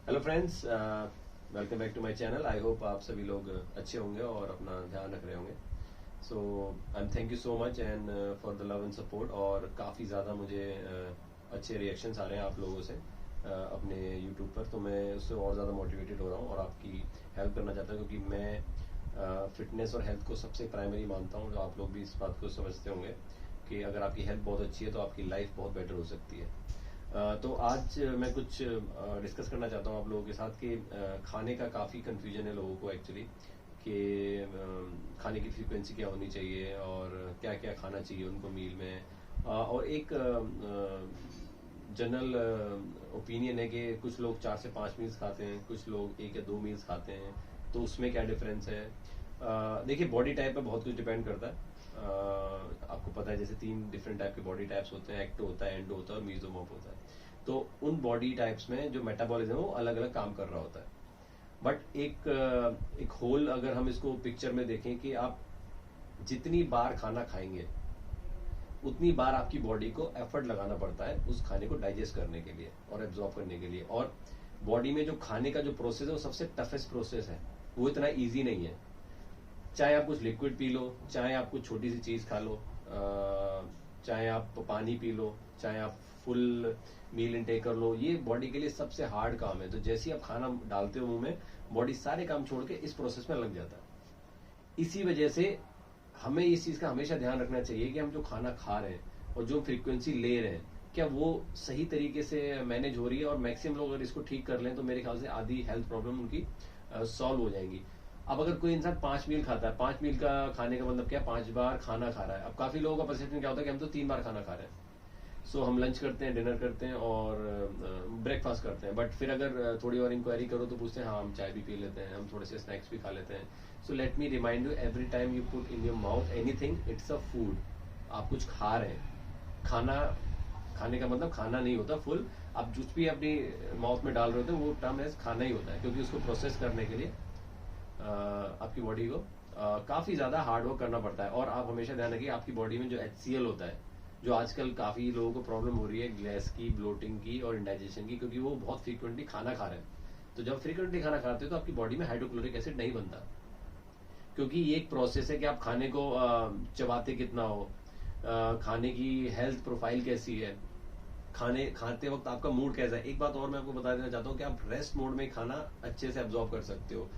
Hello friends, welcome back to my channel. I hope आप सभी लोग अच्छे होंगे और अपना ध्यान रख रहे होंगे। So I am thank you so much and for the love and support. और काफ़ी ज़्यादा मुझे अच्छे रिएक्शंस आ रहे हैं आप लोगों से अपने यूट्यूब पर, तो मैं उससे और ज़्यादा मोटिवेटेड हो रहा हूँ और आपकी हेल्प करना चाहता हूँ, क्योंकि मैं फिटनेस और हेल्थ को सबसे प्राइमरी मानता हूँ। तो आप लोग भी इस बात को समझते होंगे कि अगर आपकी हेल्थ बहुत अच्छी है तो आपकी लाइफ बहुत बेटर हो सकती है। तो आज मैं कुछ डिस्कस करना चाहता हूँ आप लोगों के साथ कि खाने का काफ़ी कन्फ्यूजन है लोगों को एक्चुअली, कि खाने की फ्रीक्वेंसी क्या होनी चाहिए और क्या क्या खाना चाहिए उनको मील में। और एक जनरल ओपिनियन है कि कुछ लोग 4 से 5 मील्स खाते हैं, कुछ लोग 1 या 2 मील्स खाते हैं, तो उसमें क्या डिफरेंस है। देखिए, बॉडी टाइप पे बहुत कुछ डिपेंड करता है। आपको पता है जैसे 3 डिफरेंट टाइप के बॉडी टाइप्स होते हैं, एक्टो होता है, एंडो होता है और मीजोमॉर्फ होता है। तो उन बॉडी टाइप्स में जो मेटाबॉलिज्म है वो अलग अलग काम कर रहा होता है। बट एक होल अगर हम इसको पिक्चर में देखें कि आप जितनी बार खाना खाएंगे उतनी बार आपकी बॉडी को एफर्ट लगाना पड़ता है उस खाने को डाइजेस्ट करने के लिए और एब्जॉर्ब करने के लिए। और बॉडी में जो खाने का जो प्रोसेस है वो सबसे टफेस्ट प्रोसेस है, वो इतना ईजी नहीं है। चाहे आप कुछ लिक्विड पी लो, चाहे आप कुछ छोटी सी चीज़ खा लो, चाहे आप पानी पी लो, चाहे आप फुल मील इनटेक कर लो, ये बॉडी के लिए सबसे हार्ड काम है। तो जैसे ही आप खाना डालते हो मुंह में, बॉडी सारे काम छोड़ के इस प्रोसेस में लग जाता है। इसी वजह से हमें इस चीज़ का हमेशा ध्यान रखना चाहिए कि हम जो खाना खा रहे हैं और जो फ्रीक्वेंसी ले रहे हैं, क्या वो सही तरीके से मैनेज हो रही है। और मैक्सिमम लोग अगर इसको ठीक कर लें तो मेरे ख्याल से आधी हेल्थ प्रॉब्लम उनकी सॉल्व हो जाएंगी। अब अगर कोई इंसान 5 मील खाता है, 5 मील का खाने का मतलब क्या, 5 बार खाना खा रहा है। अब काफी लोगों का परसेप्शन क्या होता है कि हम तो 3 बार खाना खा रहे हैं। सो हम लंच करते हैं, डिनर करते हैं और ब्रेकफास्ट करते हैं। बट फिर अगर थोड़ी और इंक्वायरी करो तो पूछते हैं हाँ हम चाय भी पी लेते हैं, हम थोड़े से स्नैक्स भी खा लेते हैं। So let me remind you, every time you put in your mouth anything, it's a food. आप कुछ खा रहे हैं। खाना खाने का मतलब खाना नहीं होता फुल। आप कुछ भी अपनी माउथ में डाल रहे होते हैं वो टर्म एज खाना ही होता है, क्योंकि उसको प्रोसेस करने के लिए आपकी बॉडी को काफ़ी ज़्यादा हार्ड वर्क करना पड़ता है। और आप हमेशा ध्यान रखिए, आपकी बॉडी में जो HCl होता है, जो आजकल काफ़ी लोगों को प्रॉब्लम हो रही है गैस की, ब्लोटिंग की और इंडाइजेशन की, क्योंकि वो बहुत फ्रीक्वेंटली खाना खा रहे हैं। तो जब फ्रीक्वेंटली खाना खाते हो तो आपकी बॉडी में हाइड्रोक्लोरिक एसिड नहीं बनता, क्योंकि ये एक प्रोसेस है कि आप खाने को चबाते कितना हो, खाने की हेल्थ प्रोफाइल कैसी है, खाने खाते वक्त आपका मूड कैसा है। एक बात और मैं आपको बता देना चाहता हूँ कि आप रेस्ट मोड में खाना अच्छे से एब्जॉर्ब कर सकते हो।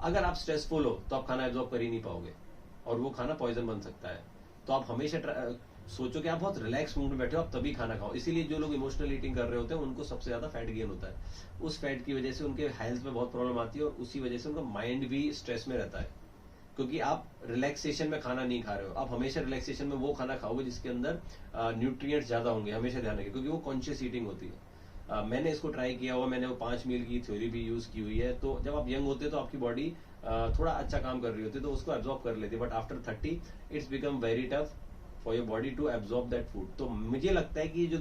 अगर आप स्ट्रेसफुल हो तो आप खाना एब्जॉर्ब कर ही नहीं पाओगे और वो खाना पॉइजन बन सकता है। तो आप हमेशा सोचो कि आप बहुत रिलैक्स मूड में बैठे हो, आप तभी खाना खाओ। इसीलिए जो लोग इमोशनल ईटिंग कर रहे होते हैं उनको सबसे ज्यादा फैट गेन होता है। उस फैट की वजह से उनके हेल्थ में बहुत प्रॉब्लम आती है और उसी वजह से उनका माइंड भी स्ट्रेस में रहता है, क्योंकि आप रिलैक्सेशन में खाना नहीं खा रहे हो। आप हमेशा रिलैक्सेशन में वो खाना खाओगे जिसके अंदर न्यूट्रिएंट्स ज्यादा होंगे, हमेशा ध्यान रखिए, क्योंकि वो कॉन्शियस ईटिंग होती है। मैंने इसको ट्राई किया हुआ, मैंने वो 5 मील की थ्योरी भी यूज की हुई है। तो जब आप यंग होते हैं तो आपकी बॉडी थोड़ा अच्छा काम कर रही होती है तो उसको एब्जॉर्ब कर लेती है, but after 30 it's become very tough for your body to absorb that food. तो मुझे लगता है कि जो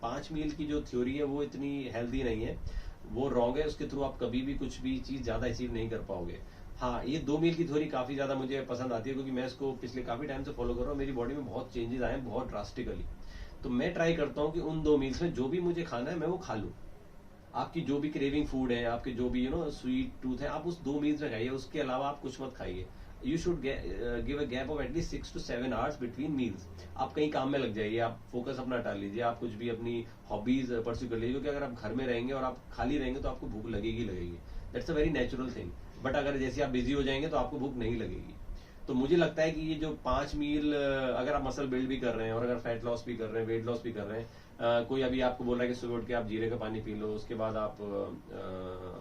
5 मील की जो थ्योरी है वो इतनी हेल्दी नहीं है, वो रॉन्ग है। उसके थ्रू आप कभी भी कुछ भी चीज ज्यादा अचीव नहीं कर पाओगे। हाँ, ये 2 मील की थ्योरी काफी ज्यादा मुझे पसंद आती है, क्योंकि मैं इसको पिछले काफी टाइम से फॉलो कर रहा हूँ। मेरी बॉडी में बहुत चेंजेस आए हैं, बहुत ड्रास्टिकली। तो मैं ट्राई करता हूँ कि उन 2 मील्स में जो भी मुझे खाना है मैं वो खा लूँ। आपकी जो भी क्रेविंग फूड है, आपके जो भी स्वीट टूथ है, आप उस 2 मील्स में खाइए, उसके अलावा आप कुछ मत खाइए। You should give a gap of at least 6 to 7 hours between meals. आप कहीं काम में लग जाइए, आप फोकस अपना टाल लीजिए, आप कुछ भी अपनी हॉबीज परस्यू कर लीजिए, क्योंकि अगर आप घर में रहेंगे और आप खाली रहेंगे तो आपको भूख लगेगी लगेगी। That's a very natural thing. But अगर जैसे आप बिजी हो जाएंगे तो आपको भूख नहीं लगेगी। तो मुझे लगता है कि ये जो 5 मील, अगर आप मसल बिल्ड भी कर रहे हैं और अगर फैट लॉस भी कर रहे हैं, वेट लॉस भी कर रहे हैं, कोई अभी आपको बोल रहा है कि सुबह उठ के आप जीरे का पानी पी लो, उसके बाद आप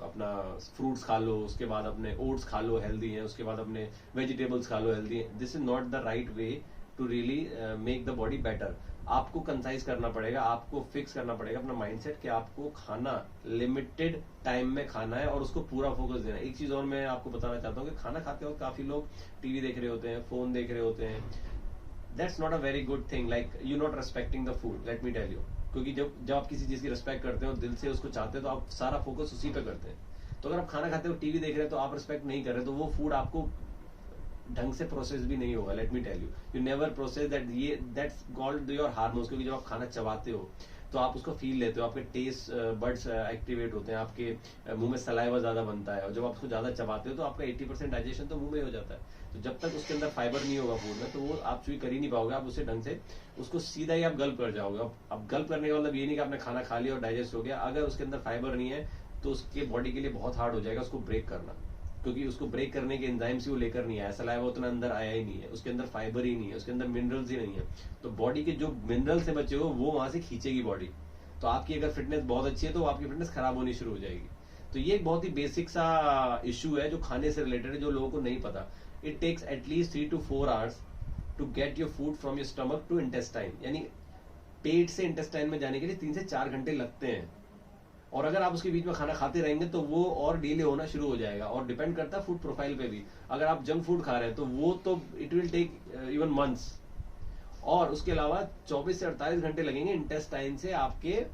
अपना फ्रूट्स खा लो, उसके बाद अपने ओट्स खा लो हेल्दी है, उसके बाद अपने वेजिटेबल्स खा लो हेल्दी है, this is not the right way to really make the body better. आपको कंसाइज करना पड़ेगा, आपको फिक्स करना पड़ेगा अपना माइंडसेट कि आपको खाना लिमिटेड टाइम में खाना है और उसको पूरा फोकस देना है। एक चीज और मैं आपको बताना चाहता हूँ कि खाना खाते वक्त काफी लोग टीवी देख रहे होते हैं, फोन देख रहे होते हैं। That's not a very good thing, like you not respecting the food, let me tell you. क्योंकि जब जब आप किसी चीज की रिस्पेक्ट करते हो, दिल से उसको चाहते हो, तो आप सारा फोकस उसी पे करते हैं। तो अगर आप खाना खाते हो टीवी देख रहे हैं तो आप रिस्पेक्ट नहीं कर रहे, तो वो फूड आपको ढंग से प्रोसेस भी नहीं होगा। Let me tell you, you never process that, ये दैट्स कॉल्ड योर हार्मोन्स। क्योंकि जब आप खाना चबाते हो तो आप उसको फील लेते हो, आपके टेस्ट बड्स एक्टिवेट होते हैं, आपके मुंह में सलाइवा ज्यादा बनता है, और जब आप उसको ज्यादा चबाते हो तो आपका 80% डाइजेशन तो मुंह में हो जाता है। तो जब तक उसके अंदर फाइबर नहीं होगा फूड में, तो वो आप चूई कर ही नहीं पाओगे, आप उसे ढंग से उसको सीधा ही आप गल्प कर जाओगे। अब गल्प करने का मतलब ये नहीं कि आपने खाना खा लिया और डाइजेस्ट हो गया, अगर उसके अंदर फाइबर नहीं है तो उसके बॉडी के लिए बहुत हार्ड हो जाएगा उसको ब्रेक करना, क्योंकि उसको ब्रेक करने के एंजाइम्स ही वो लेकर नहीं आया, सलाइवा उतना अंदर आया ही नहीं है, उसके अंदर फाइबर ही नहीं है, उसके अंदर मिनरल्स ही नहीं है, तो बॉडी के जो मिनरल से बचे हो वो वहां से खींचेगी बॉडी। तो आपकी अगर फिटनेस बहुत अच्छी है तो आपकी फिटनेस खराब होनी शुरू हो जाएगी। तो ये एक बहुत ही बेसिक सा इशू है जो खाने से रिलेटेड है, जो लोगों को नहीं पता। It takes at least 3 to 4 hours to get your food from your stomach to intestine, यानी पेट से इंटेस्टाइन में जाने के लिए 3 से 4 घंटे लगते हैं। और अगर आप उसके बीच में खाना खाते रहेंगे तो वो और डिले होना शुरू हो जाएगा, और डिपेंड करता है फूड प्रोफाइल पे भी। अगर आप जंक फूड खा रहे हैं तो वो तो it will take even months, और उसके अलावा 24 से 48 घंटे लगेंगे इंटेस्टाइन से आपके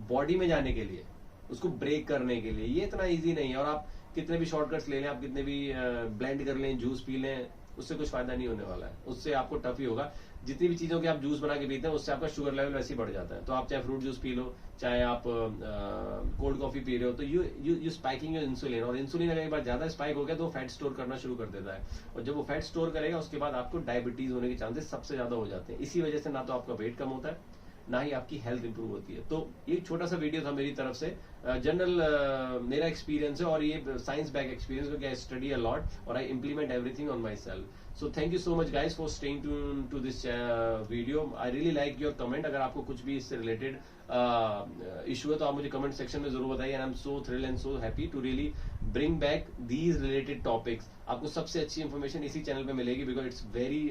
बॉडी में जाने के लिए, उसको ब्रेक करने के लिए। ये इतना इजी नहीं है, और आप कितने भी शॉर्टकट्स ले लें, आप कितने भी ब्लेंड कर लें, जूस पी लें, उससे कुछ फायदा नहीं होने वाला है, उससे आपको टफ ही होगा। जितनी भी चीजों के आप जूस बना के पीते हैं उससे आपका शुगर लेवल वैसे ही बढ़ जाता है। तो आप चाहे फ्रूट जूस पी लो, चाहे आप कोल्ड कॉफी पी रहे हो, तो यू स्पाइकिंग योर इंसुलिन, और इंसुलिन अगर एक बार ज्यादा स्पाइक हो गया तो फैट स्टोर करना शुरू कर देता है, और जब वो फैट स्टोर करेगा उसके बाद आपको डायबिटीज होने के चांसेस सबसे ज्यादा हो जाते हैं। इसी वजह से ना तो आपका वेट कम होता है, ना ही आपकी हेल्थ इंप्रूव होती है। तो एक छोटा सा वीडियो था मेरी तरफ से, जनरल मेरा एक्सपीरियंस है, और ये साइंस बैक एक्सपीरियंस, क्योंकि आई स्टडी अ लॉट और I implement everything on myself. So thank you so much guys for staying to this video. I really like your comment. अगर आपको कुछ भी इससे रिलेटेड इशू है तो आप मुझे कमेंट सेक्शन में जरूर बताइए, and I am so thrilled and so happy to really bring back these related topics. आपको सबसे अच्छी इंफॉर्मेशन इसी चैनल पे मिलेगी, because it's very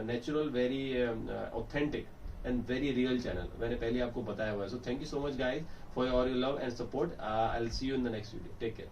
natural, very authentic and very real channel, मैंने पहले आपको बताया हुआ है। So thank you so much guys for your love and support. I will see you in the next video. Take care.